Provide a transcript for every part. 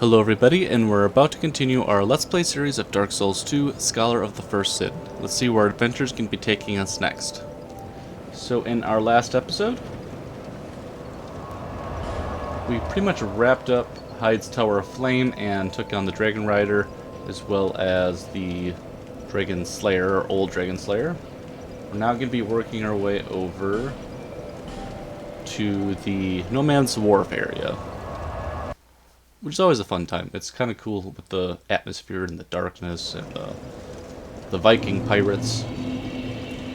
Hello everybody, and we're about to continue our Let's Play series of Dark Souls 2, Scholar of the First Sin. Let's see where adventures can be taking us next. So in our last episode, we pretty much wrapped up Hyde's Tower of Flame and took on the Dragon Rider, as well as the Dragon Slayer, or Old Dragon Slayer. We're now going to be working our way over to the No Man's Wharf area, which is always a fun time. It's kind of cool with the atmosphere and the darkness and the Viking pirates.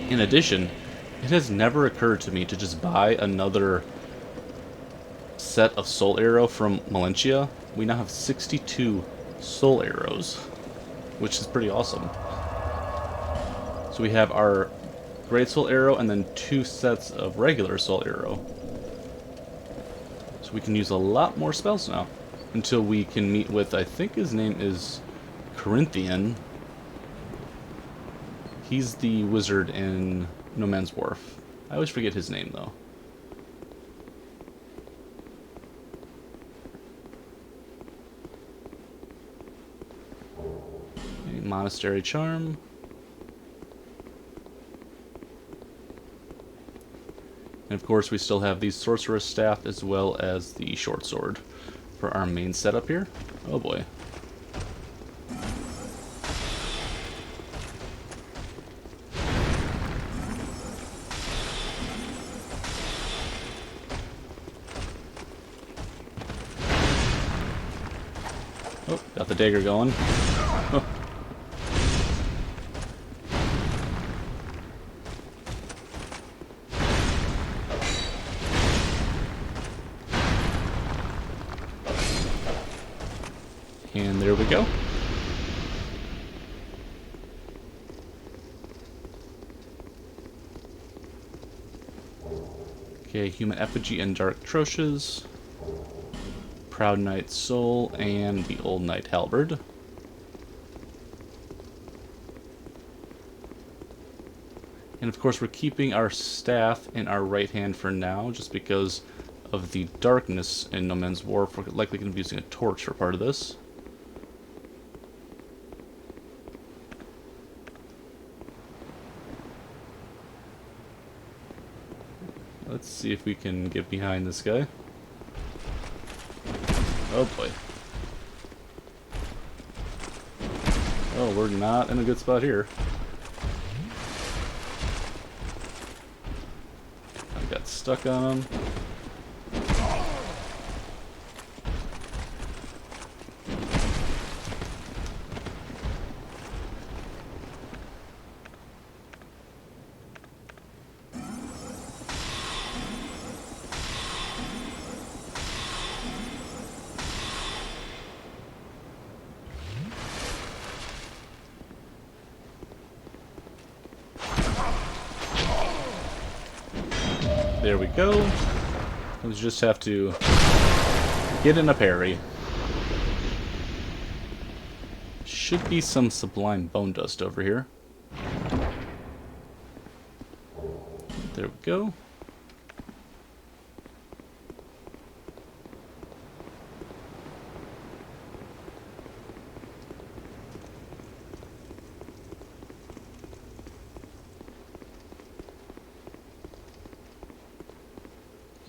In addition, it has never occurred to me to just buy another set of soul arrow from Malentia. We now have 62 soul arrows, which is pretty awesome. So we have our great soul arrow and then 2 sets of regular soul arrow. So we can use a lot more spells now. Until we can meet with, I think his name is Corinthian. He's the wizard in No Man's Wharf. I always forget his name, though. Okay, Monastery Charm. And of course we still have the Sorcerer's Staff as well as the Short Sword for our main setup here. Oh boy. Oh, got the dagger going. Oh. And there we go. Okay, Human Effigy and Dark Troches, Proud Knight's Soul, and the Old Knight Halberd. And of course we're keeping our staff in our right hand for now, just because of the darkness in No Man's Wharf. We're likely going to be using a torch for part of this. Let's see if we can get behind this guy. Oh boy. Oh, we're not in a good spot here. I got stuck on him. There we go. We just have to get in a parry. Should be some sublime bone dust over here. There we go.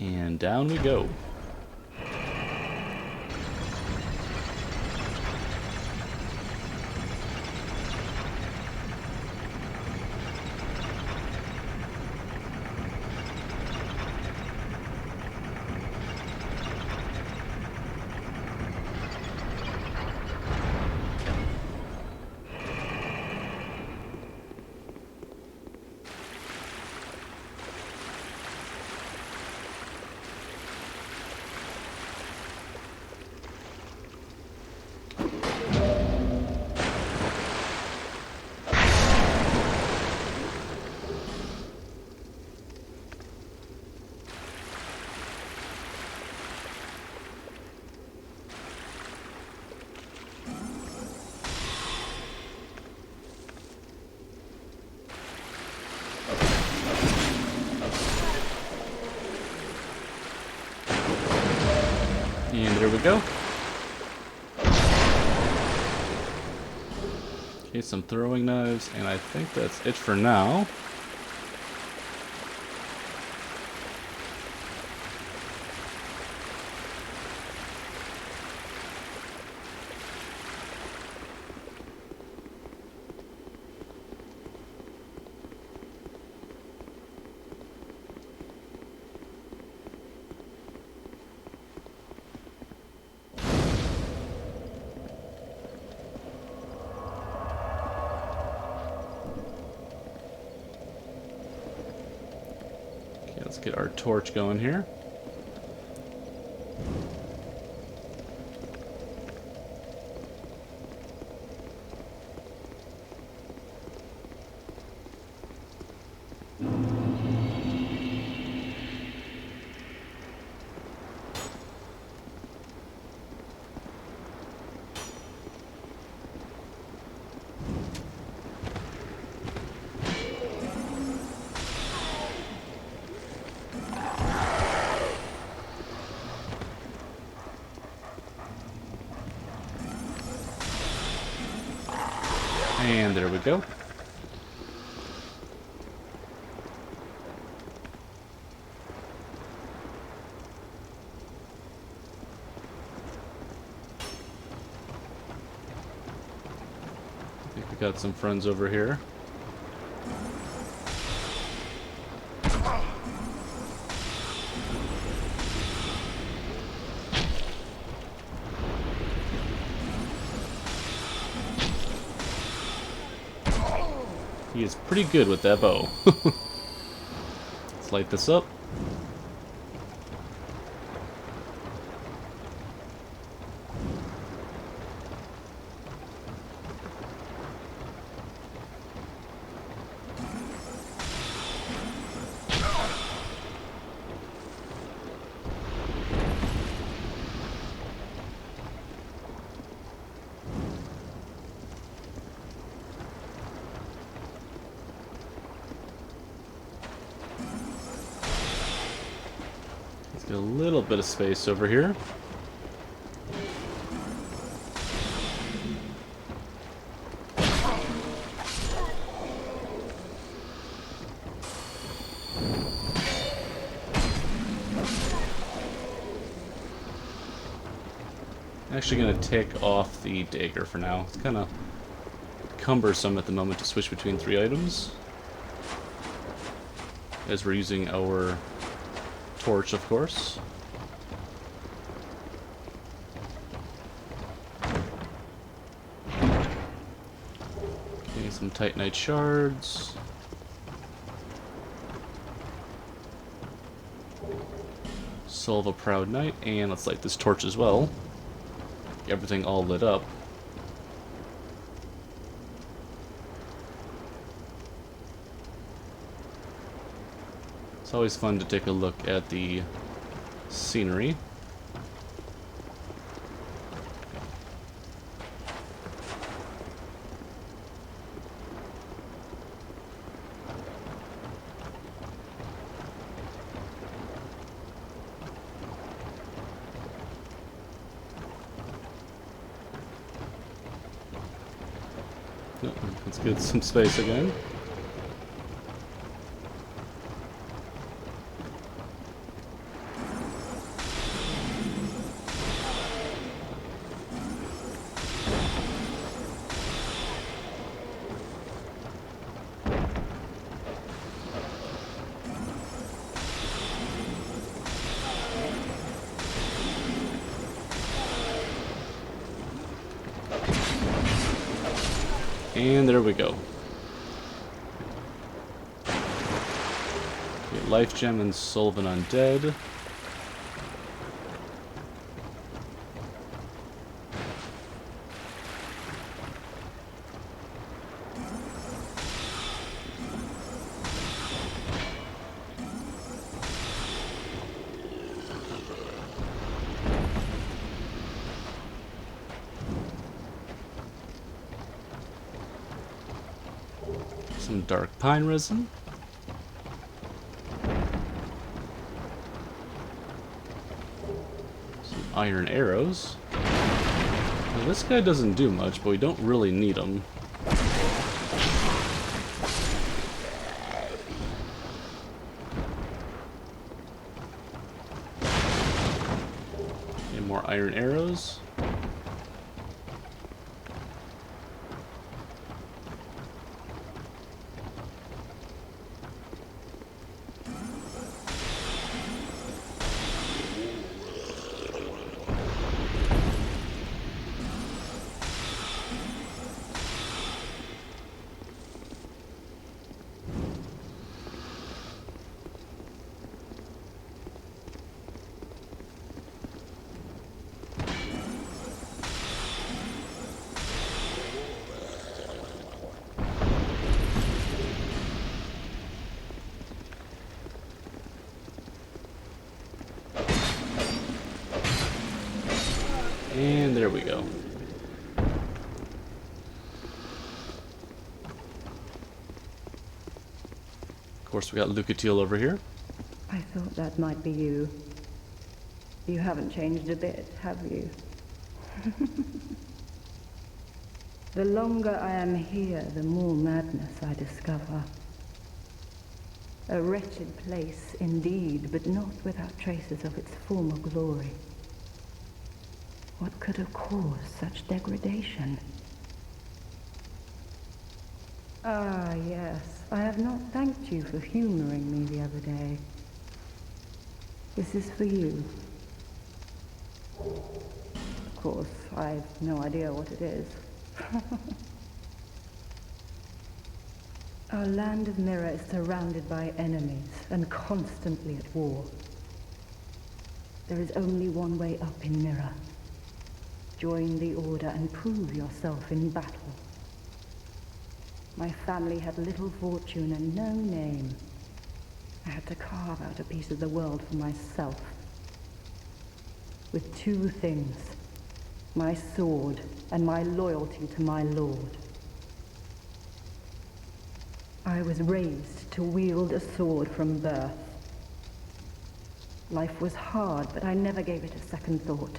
And down we go. And there we go. Okay, some throwing knives, and I think that's it for now. Let's get our torch going here. And there we go. I think we got some friends over here. He is pretty good with that bow. Let's light this up. Get a little bit of space over here. I'm actually going to take off the dagger for now. It's kind of cumbersome at the moment to switch between 3 items, as we're using our torch, of course. Okay, some titanite shards. Soul of a Proud Knight, and let's light this torch as well. Get everything all lit up. It's always fun to take a look at the scenery. Yep, let's get some space again. And there we go. Get Life Gem and Soul of an Undead. Some dark pine resin. Some iron arrows. Now this guy doesn't do much, but we don't really need him. more iron arrows. And there we go. Of course, we got Lucatiel over here. I thought that might be you. You haven't changed a bit, have you? The longer I am here, the more madness I discover. A wretched place indeed, but not without traces of its former glory. What could have caused such degradation? Ah, yes. I have not thanked you for humoring me the other day. This is for you. Of course, I've no idea what it is. Our land of Mirror is surrounded by enemies and constantly at war. There is only one way up in Mirror. Join the Order and prove yourself in battle. My family had little fortune and no name. I had to carve out a piece of the world for myself. With two things, my sword and my loyalty to my lord. I was raised to wield a sword from birth. Life was hard, but I never gave it a second thought.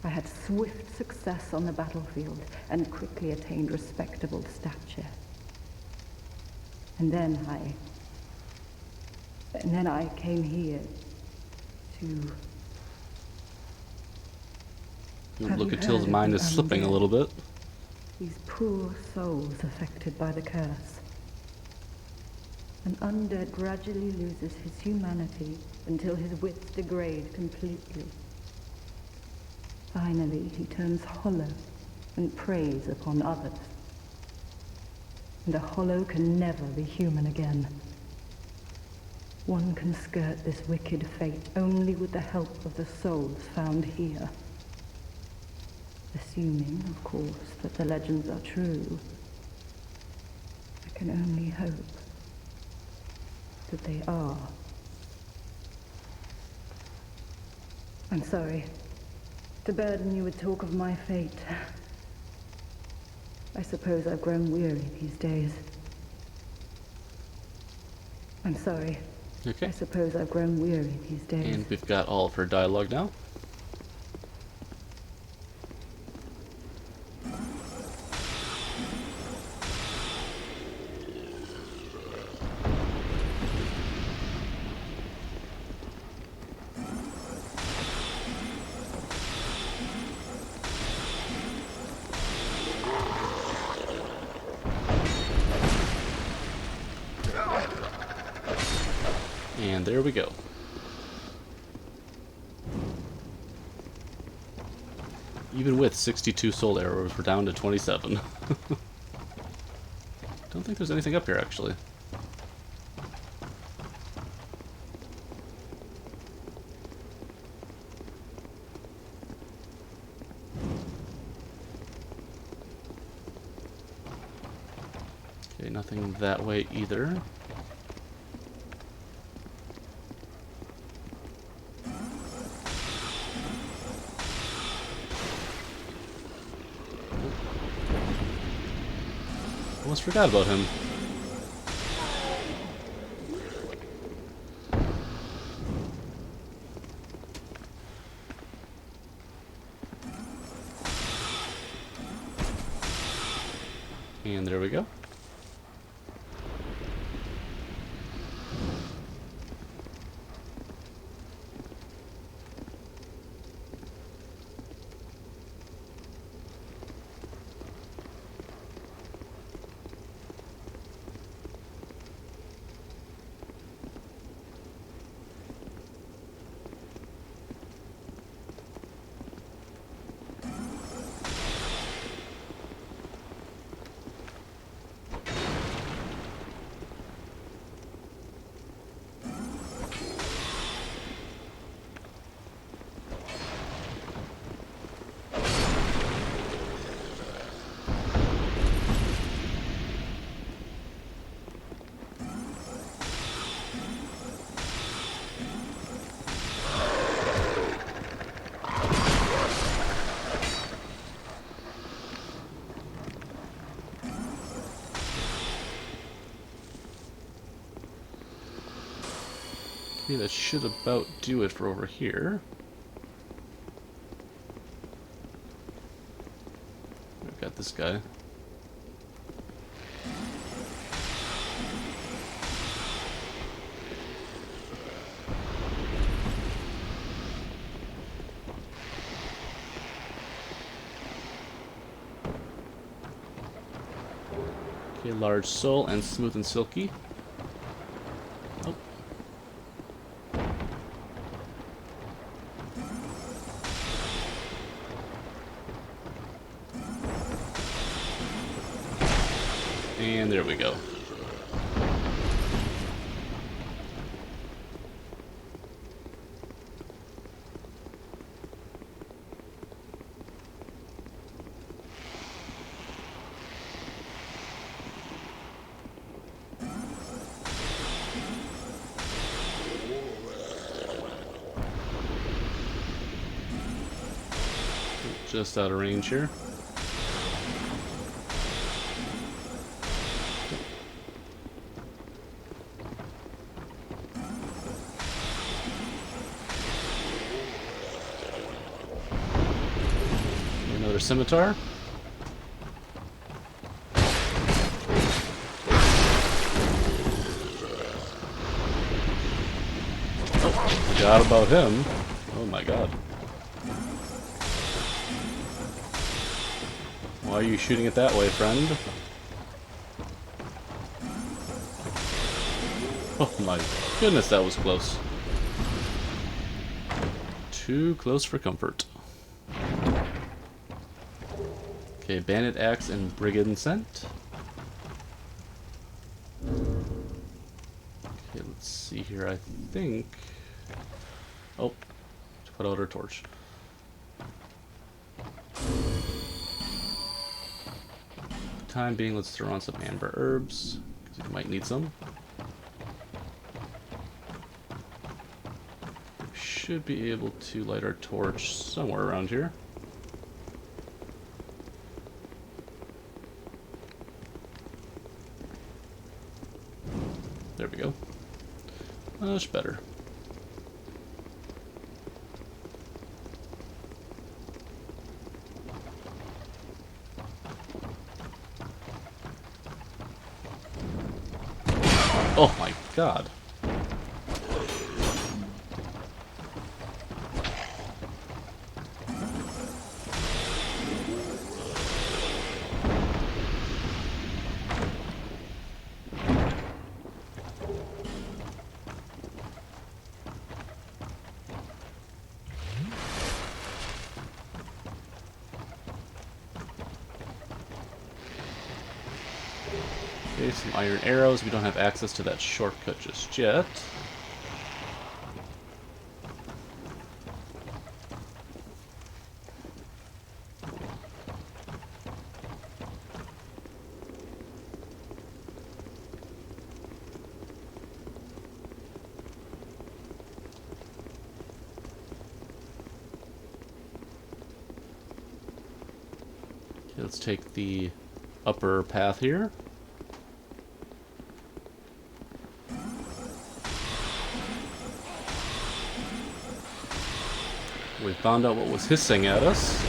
I had swift success on the battlefield and quickly attained respectable stature. And then I came here to... Lucatiel's mind is slipping a little bit. These poor souls affected by the curse. An undead gradually loses his humanity until his wits degrade completely. Finally, he turns hollow and preys upon others. And a hollow can never be human again. One can skirt this wicked fate only with the help of the souls found here. Assuming, of course, that the legends are true, I can only hope that they are. I'm sorry to burden you with talk of my fate. I suppose I've grown weary these days. I'm sorry. Okay. I suppose I've grown weary these days. And we've got all of her dialogue now. And there we go. Even with 62 soul arrows, we're down to 27. Don't think there's anything up here, actually. Okay, nothing that way either. Almost forgot about him. And there we go. Okay, that should about do it for over here. We've got this guy. Okay, large soul and smooth and silky. Oh. And there we go. Just out of range here. Another scimitar. Oh, forgot about him. Oh my god. Why are you shooting it that way, friend? Oh my goodness, that was close. Too close for comfort. Okay, Bandit Axe and Brigand Scent. Okay, let's see here. I think... Oh, put out our torch. Time being, let's throw on some amber herbs, because we might need some. We should be able to light our torch somewhere around here. There we go. Much better. Oh my god. Okay, some iron arrows. We don't have access to that shortcut just yet. Okay, let's take the upper path here. We found out what was hissing at us.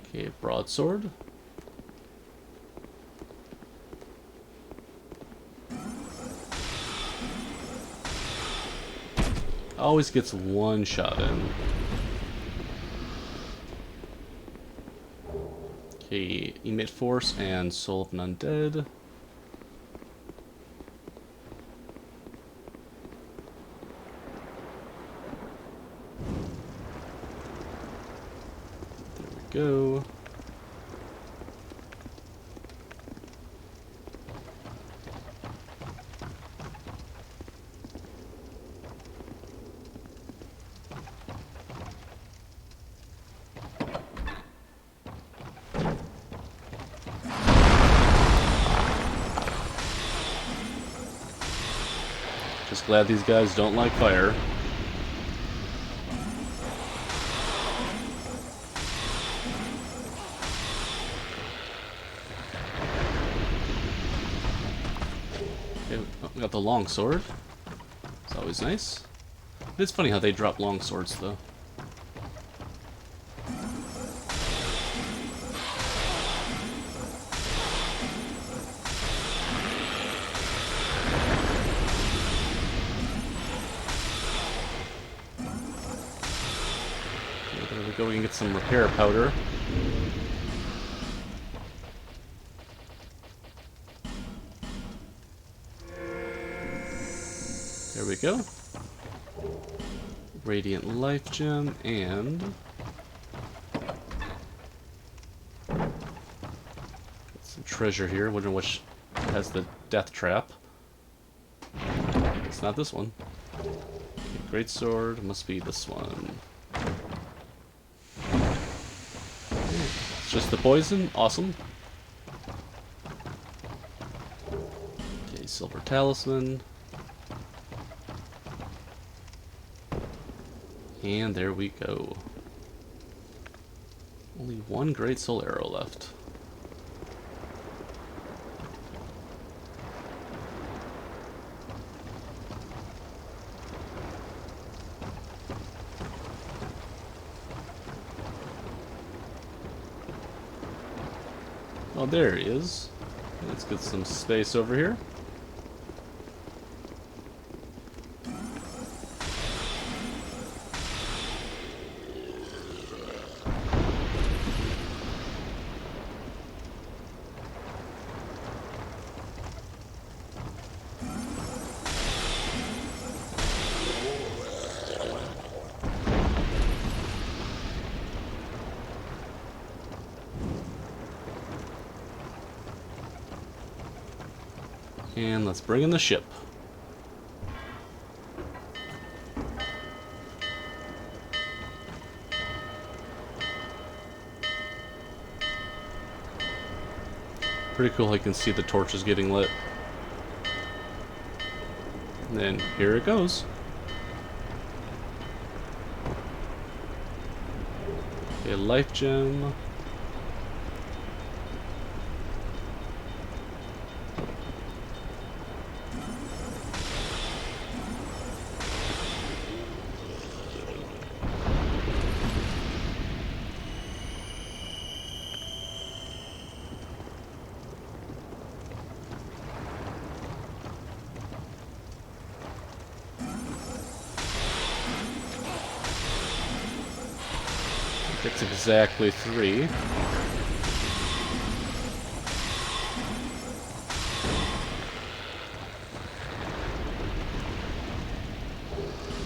Okay, broadsword. Always gets one shot in. Okay, emit force and soul of an undead. There we go. Just glad these guys don't like fire. Okay, oh, we got the long sword. It's always nice. It's funny how they drop long swords, though. There we go, we can get some repair powder. There we go. Radiant Life Gem, and got some treasure here. Wonder which has the death trap. It's not this one. Okay, great sword must be this one. It's just the poison. Awesome. Okay, silver talisman. And there we go. Only one great soul arrow left. Oh, there he is. Let's get some space over here. And let's bring in the ship. Pretty cool how you can see the torches getting lit. And then here it goes. Okay, life gem. It's exactly 3.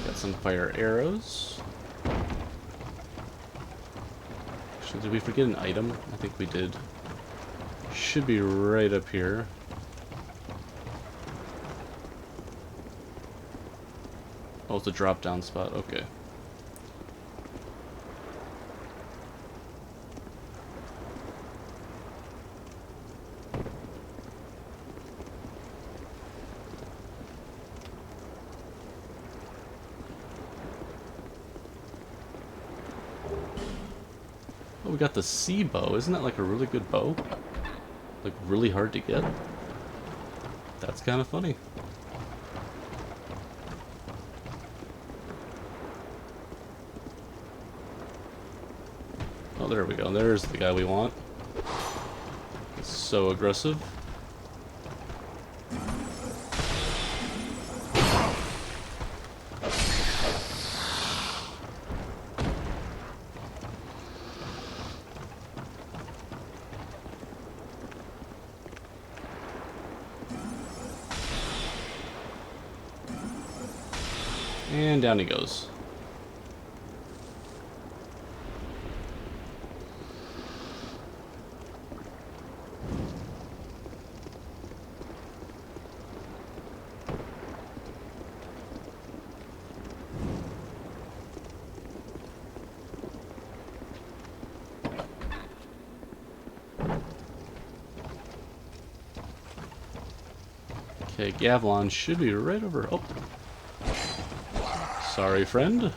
Got some fire arrows. Actually, did we forget an item? I think we did. Should be right up here. Oh, it's a drop down spot. Okay. Oh, we got the sea bow. Isn't that like a really good bow? Like really hard to get? That's kind of funny. Oh, there we go. There's the guy we want. It's so aggressive. And down he goes. Okay, Gavlon should be right over... Oh. Sorry, friend.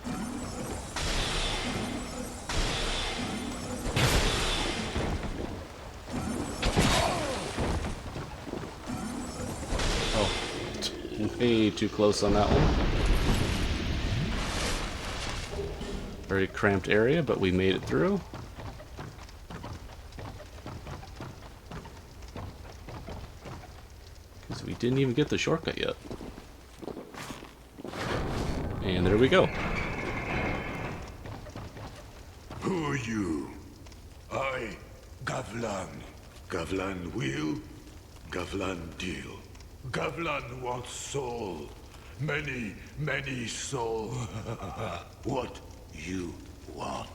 Oh. Way too close on that one. Very cramped area, but we made it through. Because we didn't even get the shortcut yet. And there we go. Who are you? I, Gavlan. Gavlan will, Gavlan deal. Gavlan wants soul. Many, many soul. What you want.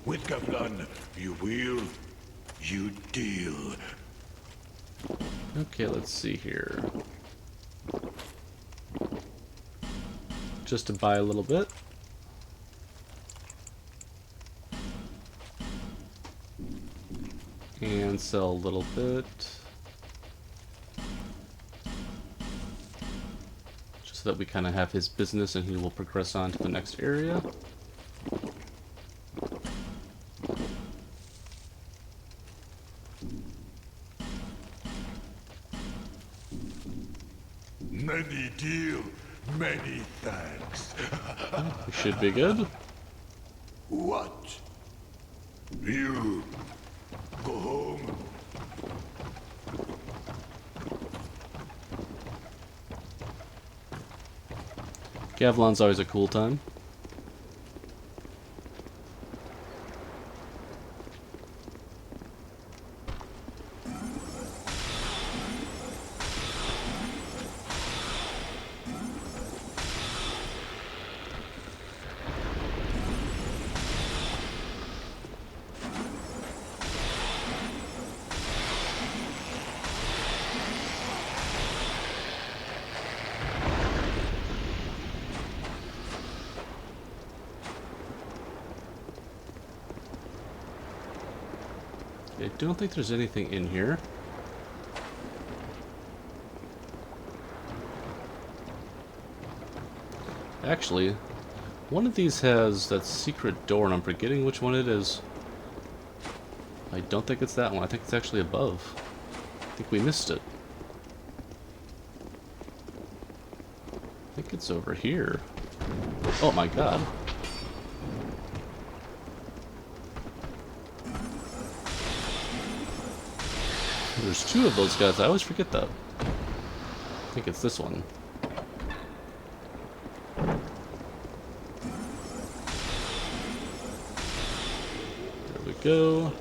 With Gavlan, you will, you deal. Okay, let's see here. Just to buy a little bit. And sell a little bit. Just so that we kind of have his business and he will progress on to the next area. Many deal, many thanks. We should be good. What? You go home. Gavlon's always a cool time. I don't think there's anything in here. Actually, one of these has that secret door, and I'm forgetting which one it is. I don't think it's that one. I think it's actually above. I think we missed it. I think it's over here. Oh my god. There's two of those guys. I always forget that. I think it's this one. There we go.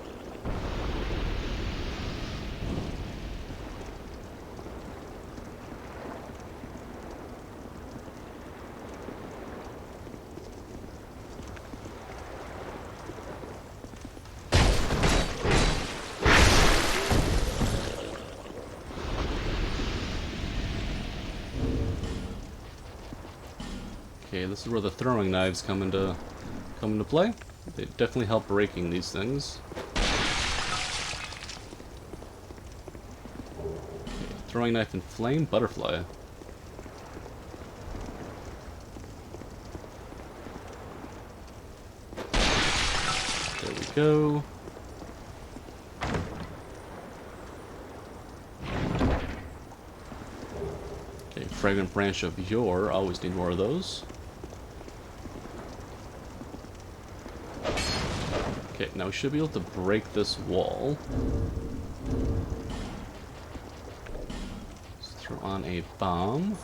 Okay, this is where the throwing knives come into play. They definitely help breaking these things. Okay, throwing knife and flame butterfly. There we go. Okay, fragrant branch of yore. Always need more of those. Okay, now we should be able to break this wall. Let's throw on a bomb.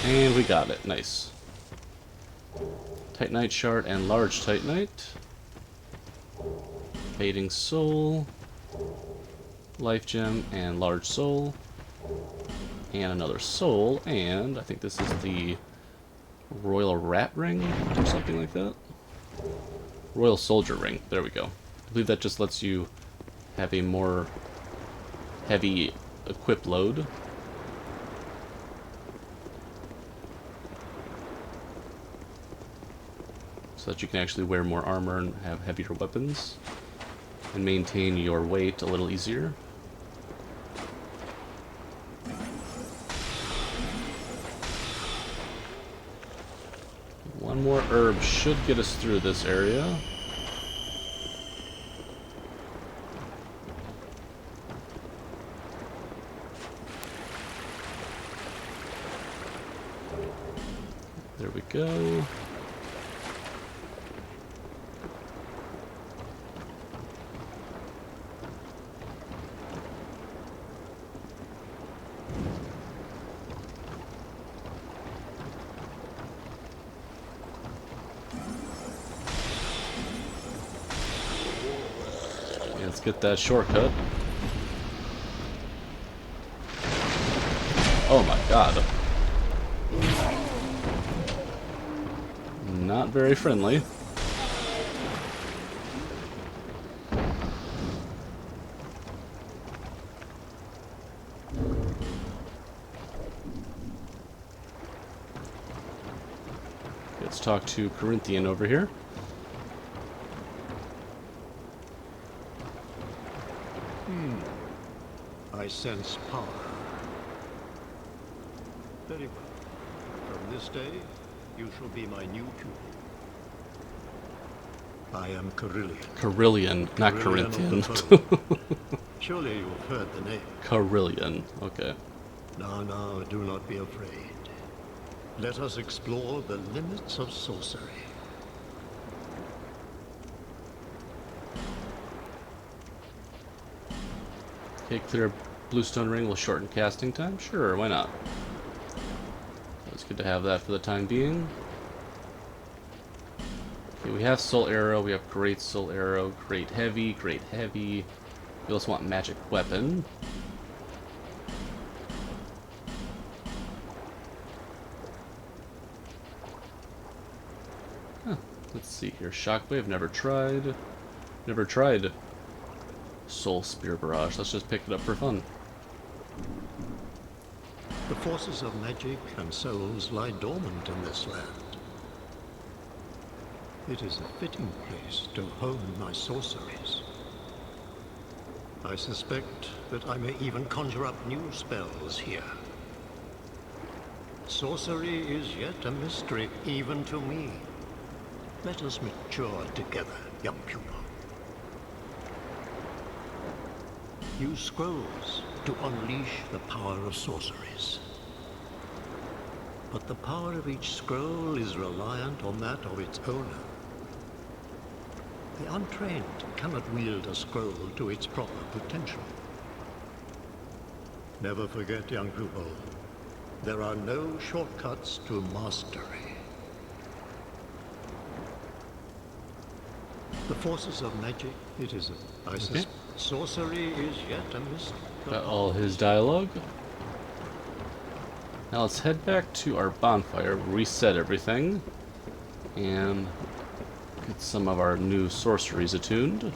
And we got it. Nice. Titanite shard and large titanite. Fading soul. Life gem and large soul. And another soul. And I think this is the royal rat ring or something like that. Royal soldier ring. There we go. I believe that just lets you have a more heavy equip load. So that you can actually wear more armor and have heavier weapons. And maintain your weight a little easier. One more herb should get us through this area. There we go. Let's get that shortcut. Oh my god. Not very friendly. Let's talk to Corinthian over here. I sense power. Very well. From this day, you shall be my new pupil. I am Carillion. Carillion, not Carillion Corinthian. of the Foe. Surely you've heard the name. Carillion, okay. Now, do not be afraid. Let us explore the limits of sorcery. Okay, clear bluestone ring will shorten casting time? Sure, why not? It's good to have that for the time being. Okay, we have soul arrow, we have great soul arrow, great heavy. We also want magic weapon. Huh, let's see here. Shockwave, never tried. Never tried Soul Spear Barrage. Let's just pick it up for fun. The forces of magic and souls lie dormant in this land. It is a fitting place to hone my sorceries. I suspect that I may even conjure up new spells here. Sorcery is yet a mystery, even to me. Let us mature together, young pupil. Use scrolls to unleash the power of sorceries. But the power of each scroll is reliant on that of its owner. The untrained cannot wield a scroll to its proper potential. Never forget, young pupil, there are no shortcuts to mastery. The forces of magic, it is a... Okay. Sorcery is yet a mystery. Got all his dialogue. Now let's head back to our bonfire, reset everything, and get some of our new sorceries attuned.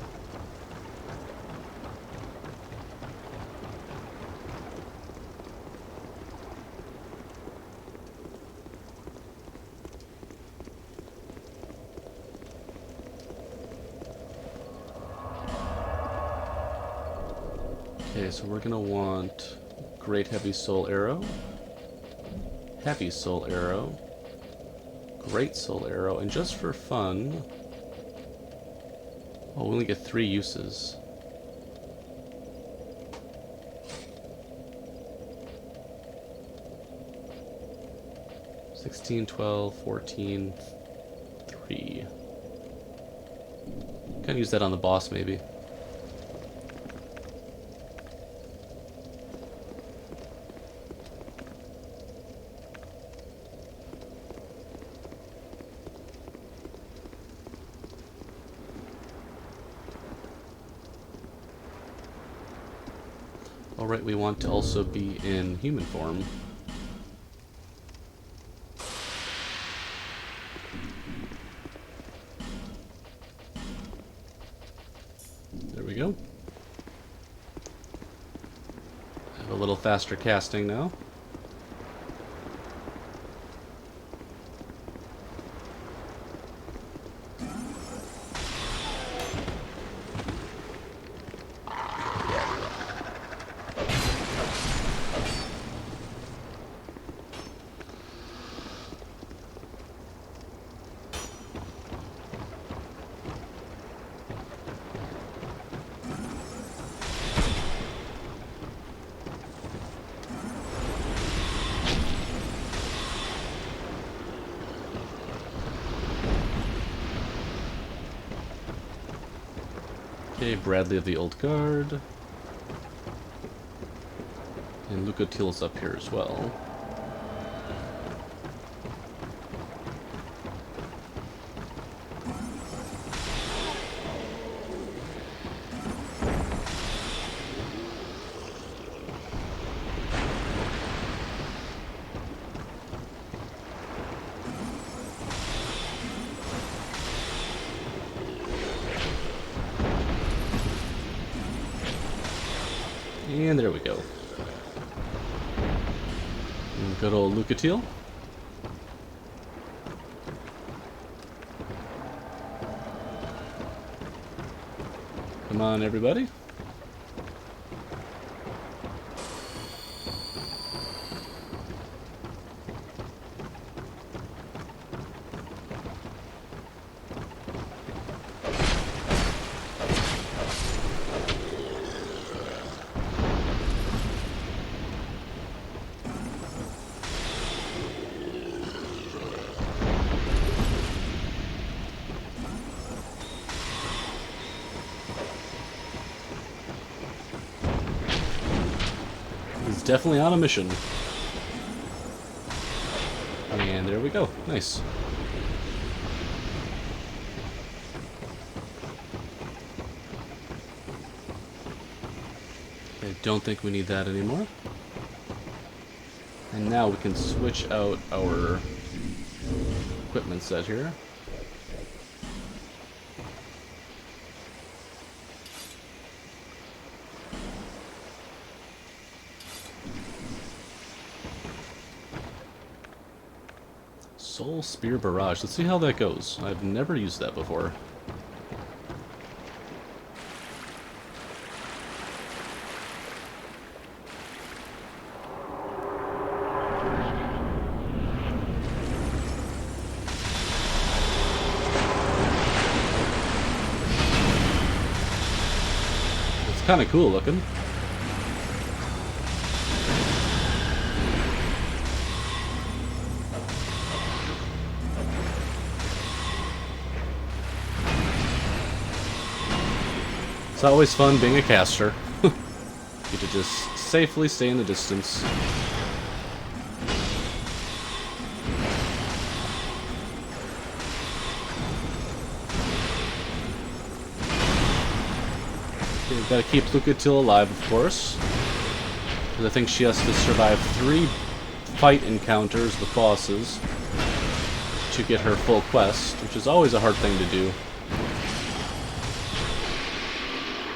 Okay, so we're gonna want Great Heavy Soul Arrow, Heavy Soul Arrow, Great Soul Arrow, and just for fun, oh, we only get 3 uses. $16, $12, $14, $3. Can use that on the boss, maybe. Alright, we want to also be in human form. There we go. Have a little faster casting now. Okay, Bradley of the Old Guard. And Lucatil's up here as well. And there we go. And good old Lucatil. Come on, everybody. He's definitely on a mission. And there we go. Nice. I don't think we need that anymore. And now we can switch out our equipment set here. Soul Spear Barrage. Let's see how that goes. I've never used that before. It's kind of cool looking. It's always fun being a caster. You get to just safely stay in the distance. Okay, we've got to keep Lucatil alive, of course. Because I think she has to survive 3 fight encounters with bosses to get her full quest, which is always a hard thing to do.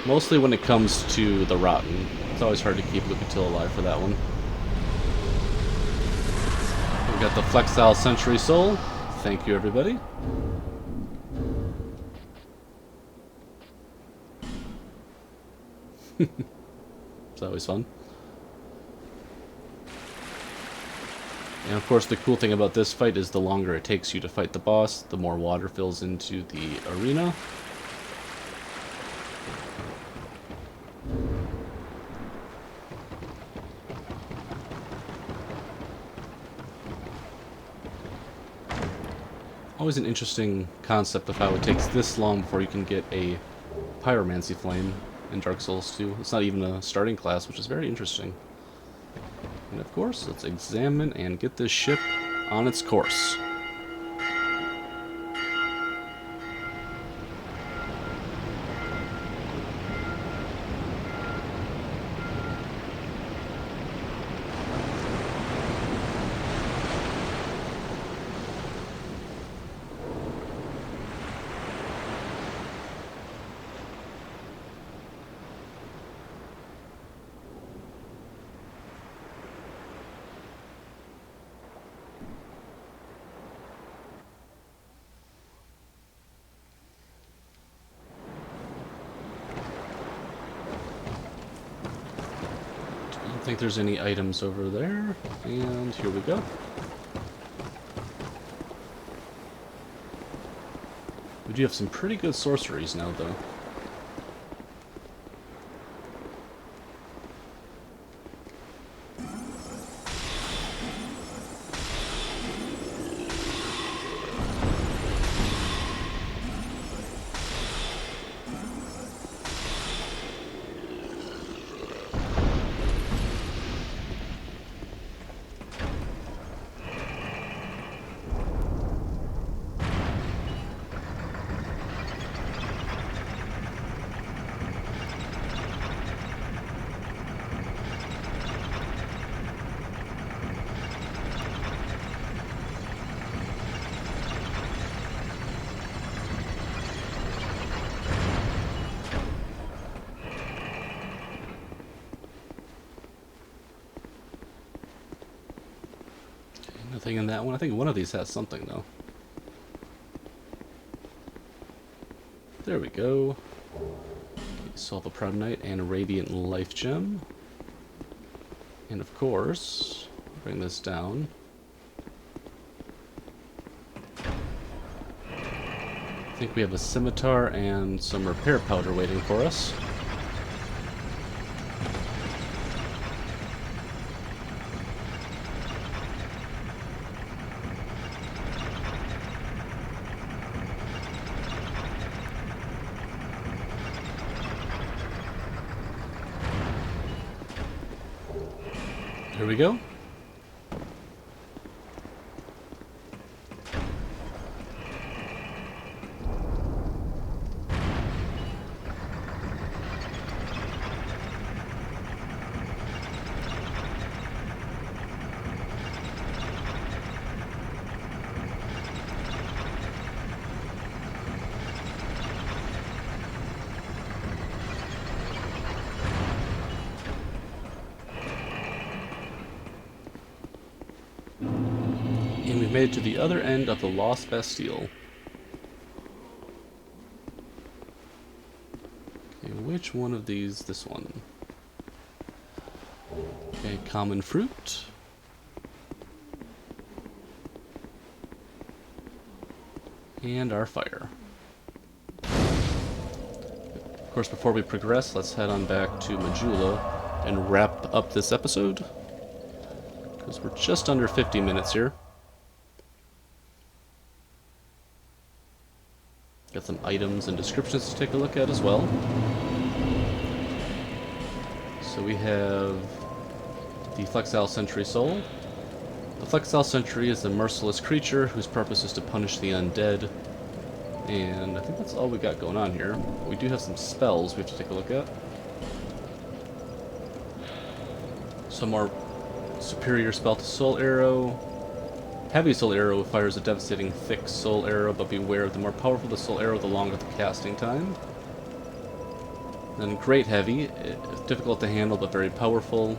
Mostly when it comes to the Rotten. It's always hard to keep Lucatil alive for that one. We've got the Flexile Century Soul. Thank you, everybody. It's always fun. And of course the cool thing about this fight is the longer it takes you to fight the boss, the more water fills into the arena. Always an interesting concept of how it takes this long before you can get a Pyromancy Flame in Dark Souls 2. It's not even a starting class, which is very interesting. And of course, let's examine and get this ship on its course. think there's any items over there, and here we go. We do have some pretty good sorceries now, though. Nothing in that one. I think one of these has something, though. There we go. Solve a Proud Knight and a Radiant Life Gem. And of course, bring this down. I think we have a scimitar and some repair powder waiting for us. Here we go. And we've made it to the other end of the Lost Bastille. Okay, which one of these? This one. Okay, common fruit. And our fire. Of course, before we progress, let's head on back to Majula and wrap up this episode. Because we're just under 50 minutes here. Got some items and descriptions to take a look at as well. So we have the Flexile Sentry Soul. The Flexile Sentry is a merciless creature whose purpose is to punish the undead. And I think that's all we got going on here. We do have some spells we have to take a look at. Some more superior spell to Soul Arrow. Heavy Soul Arrow fires a devastating thick Soul Arrow, but beware, the more powerful the Soul Arrow, the longer the casting time. Then Great Heavy, it's difficult to handle but very powerful.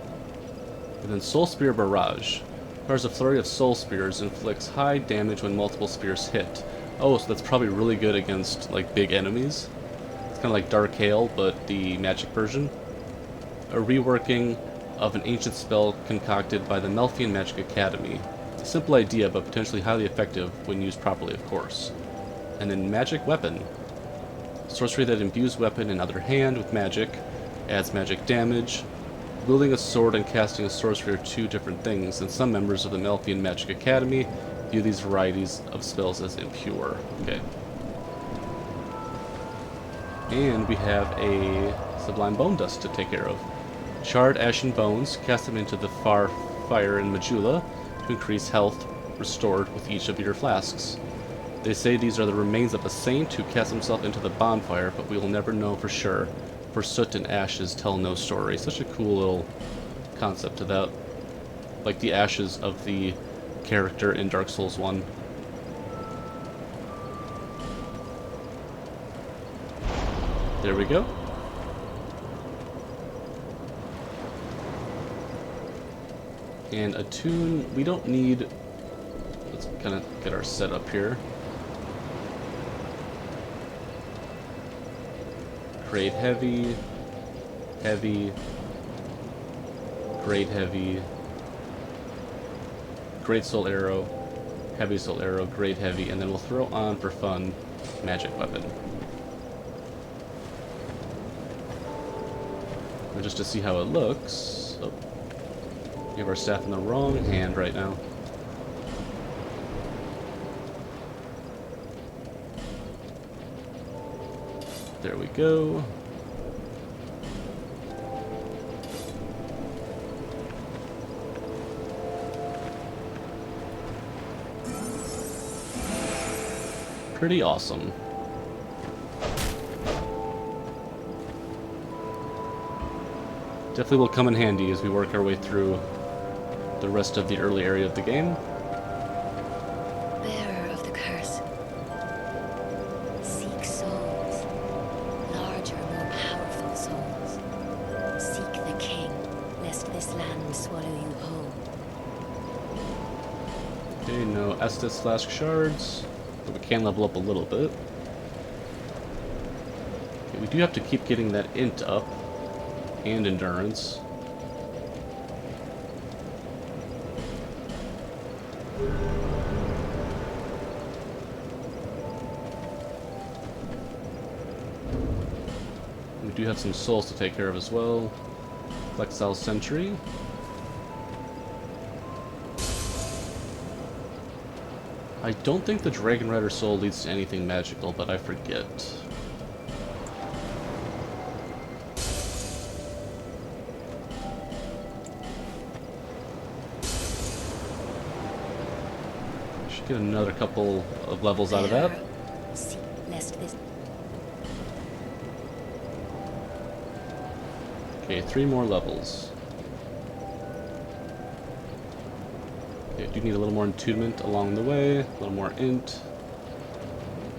And then Soul Spear Barrage. Fires a flurry of Soul Spears, inflicts high damage when multiple spears hit. Oh, so that's probably really good against, like, big enemies. It's kind of like Dark Hail, but the magic version. A reworking of an ancient spell concocted by the Melfian Magic Academy. A simple idea, but potentially highly effective when used properly, of course. And then Magic Weapon. Sorcery that imbues weapon in other hand with magic, adds magic damage. Wielding a sword and casting a sorcery are two different things, and some members of the Melfian Magic Academy view these varieties of spells as impure. Okay. And we have a Sublime Bone Dust to take care of. Charred Ashen Bones, cast them into the far fire in Majula to increase health restored with each of your flasks. They say these are the remains of a saint who cast himself into the bonfire, but we will never know for sure, for soot and ashes tell no story. Such a cool little concept to that. Like the ashes of the character in Dark Souls 1. There we go. And a tune, we don't need, let's kind of get our setup here. Create heavy, heavy, Great Heavy, Great Soul Arrow, Heavy Soul Arrow, Great Heavy, and then we'll throw on, for fun, Magic Weapon. And just to see how it looks... Oh, we have our staff in the wrong hand right now. There we go. Pretty awesome. Definitely will come in handy as we work our way through the rest of the early area of the game. Bearer of the curse. Seek souls. Larger, more powerful souls. Seek the king, lest this land swallow you whole. Okay, no Estus Flask shards, but we can level up a little bit. Okay, we do have to keep getting that int up, and endurance. We do have some souls to take care of as well. Flexile Sentry. I don't think the Dragon Rider soul leads to anything magical, but I forget. Should get another couple of levels out of that. Lest this Okay, 3 more levels. Okay, do need a little more attunement along the way, a little more int,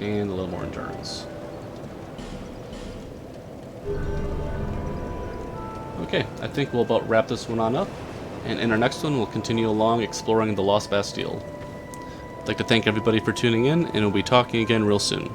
and a little more endurance. Okay, I think we'll about wrap this one on up, and in our next one we'll continue along exploring the Lost Bastille. I'd like to thank everybody for tuning in, and we'll be talking again real soon.